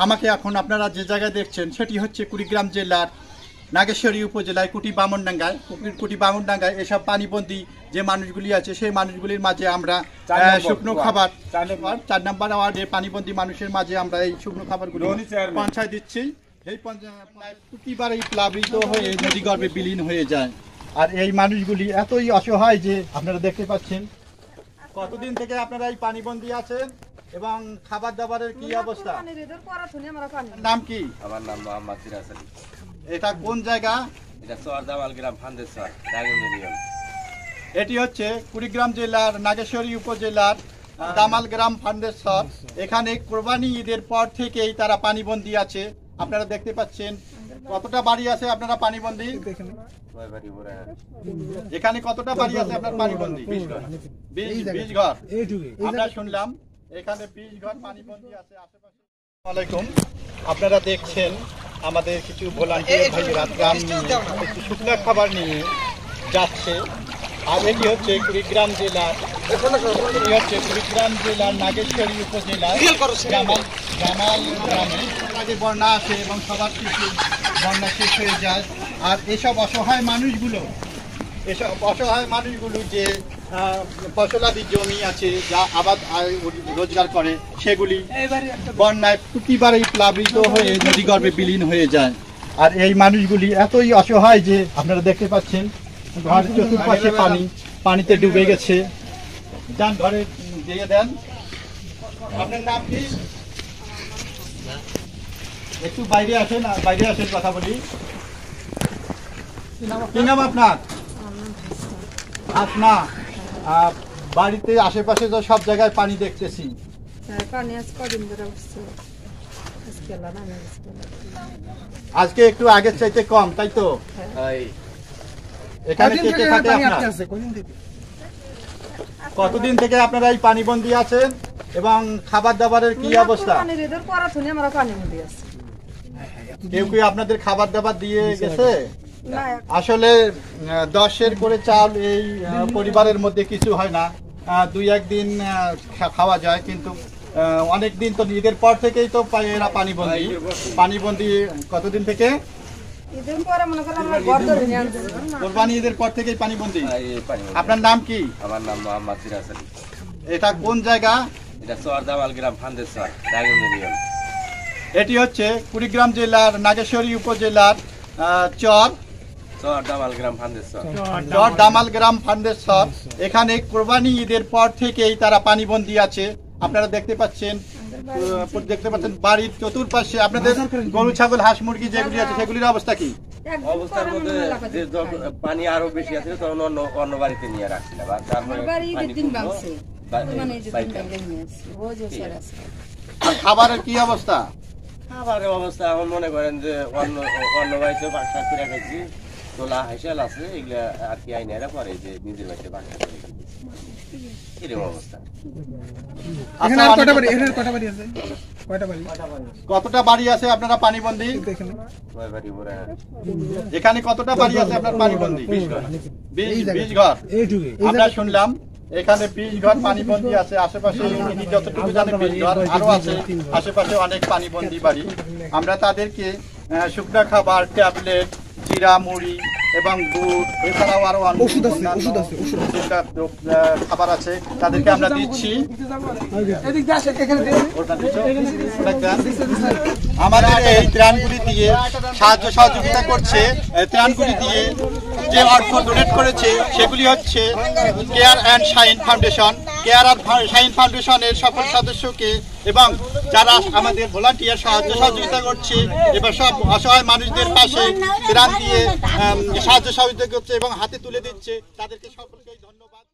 আমাকে এখন আপনারা যে জায়গায় দেখছেন সেটি হচ্ছে কুড়িগ্রাম জেলার নাগেশ্বরী উপজেলায় কুটি বামনডাঙ্গায় এসব পানিবন্দী যে মানুষগুলি আছে সেই মানুষগুলির মাঝে আমরা শুকনো খাবার 4 নম্বর ওয়ার্ডে পানিবন্দী মানুষের মাঝে আমরা এই শুকনো খাবারগুলো পৌঁছায় দিচ্ছি। এই প্রতিবারই প্লাবিত হয়ে নদীগর্ভে বিলীন হয়ে যায়। আর এই মানুষগুলি এতই অসহায় যে আপনারা দেখতে পাচ্ছেন কতদিন থেকে আপনারা এই পানিবন্দী আছেন এবং খাবার দাবারের কি অবস্থা। নাম কি? আমার নাম মোহাম্মদ সিরাজ আলী। এটা কোন জায়গা? এটা চর দামাল গ্রাম ফান্দেশ্বর রায়গঞ্জ। এটি হচ্ছে কুড়িগ্রাম জেলার নাগেশ্বরী উপজেলার দামাল গ্রাম ফান্দেশ্বর। এখানে কোরবানি ঈদের পর থেকেই তারা পানিবন্দী আছে। আপনারা দেখতে পাচ্ছেন কতটা বাড়ি আছে আপনারা পানিবন্দী। এখানে কতটা বাড়ি আছে আপনার পানিবন্দী? 20 ঘর। আমরা শুনলাম এখানে 20 ঘর পানিবন্দী আছে আশেপাশে। আসসালামু আলাইকুম। আপনারা দেখছেন আমাদের কিছু ভলান্টিয়ার ভাইয়েরা ত্রাণ নিয়ে একটু শুকনো খাবার নিয়ে যাচ্ছে। আর এটি হচ্ছে কুড়িগ্রাম জেলার নাগেশ্বরী উপজেলার জামাল গ্রামে। আগে বন্যা আসে এবং সবার শেষে বন্যা শেষ হয়ে যায়। আর এসব অসহায় মানুষগুলো যে ফসলাদি জমি আছে যা আবাদ রোজগার করে সেগুলি বন্যায় প্রতিবারই প্লাবিত হয়ে নদীগর্ভে বিলীন হয়ে যায়। আর এই মানুষগুলি এতই অসহায় যে আপনারা দেখতে পাচ্ছেন ঘর চতুর্পাশে পানিতে ডুবে গেছে। যান ঘরে দিয়ে দেন। আপনার নাম কি? একটু বাইরে আসেন কথা বলি। কি নাম আপনার? আপনা বাড়িতে আশেপাশে তো সব জায়গায় পানি দেখতেছি। আজকে একটু আগের চাইতে কম, তাই তো? এখানে কে কে থাকে আপনার? কতদিন থেকে আপনারা এই পানিবন্দী আছেন এবং খাবার দাবারের কি অবস্থা? কেউ কি আপনাদের খাবার দাবার দিয়ে গেছে? আসলে 10 করে চাল এই পরিবারের মধ্যে কিছু হয় না, 2-1 দিন খাওয়া যায়। কিন্তু অনেক দিন তো ঈদের পর থেকেই তো এরা পানিবন্দী। কতদিন থেকে? কোরবানি ঈদের পর থেকেই পানিবন্দী। আপনার নাম কি? আমার নাম মোহাম্মদ সিরাজ আলী। এটা কোন জায়গা? এটা চর দামাল গ্রাম ফান্দেশ্বর রায়গঞ্জ। এটি হচ্ছে কুড়িগ্রাম জেলার নাগেশ্বরী উপজেলার চর দামাল গ্রাম ফান্দেশ্বর। এখানে কোরবানি ঈদের পর থেকেই তারা পানিবন্দী আছে। আপনারা দেখতে পাচ্ছেন বাড়ির চতুর্পাশে আপনাদের গরু ছাগল হাঁস মুরগি যেগুলি আছে সেগুলির অবস্থা কি? অবস্থার মধ্যে যে পানি আরো বেশি আছে তখন অন্য বাড়িতে নিয়ে রাখছিলাম। খাবারের কি অবস্থা? খাবারের অবস্থা এখন মনে করেন যে অন্য বাড়িতে বাসা করে খাইছি, তোলা হাইসাল আছে এগুলা আর কি আইনারা পরে যে নিজের বাড়িতে বাসা করে এরকম অবস্থা। কতটা বাড়ি আছে আপনারা পানিবন্দী? এখানে কতটা বাড়ি আছে আপনার পানিবন্দী? 20 ঘর। আমরা শুনলাম এখানে 20 ঘর পানিবন্দী আছে। আশেপাশে যতটুকু জানে 20 ঘর আরো আছে আশেপাশে অনেক পানিবন্দী বাড়ি। আমরা তাদেরকে শুকনো খাবার, ট্যাবলেট, জিরা, মুড়ি এবং দুধ এছাড়াও আরো খাবার আছে তাদেরকে আমরা দিচ্ছি। আমাদের এই ত্রাণগুলি দিয়ে সাহায্য সহযোগিতা করছে। ত্রাণগুলি দিয়ে যে অর্থ ডোনেট করেছে সেগুলি হচ্ছে care and shine foundation. Care আর শাইন ফাউন্ডেশনের সকল সদস্যকে এবং যারা আমাদের ভলান্টিয়ার সাহায্য সহযোগিতা করছে এবার সব অসহায় মানুষদের পাশে ত্রাণ দিয়ে সাহায্য সহযোগিতা করছে এবং হাতে তুলে দিচ্ছে, তাদেরকে সকলকে ধন্যবাদ।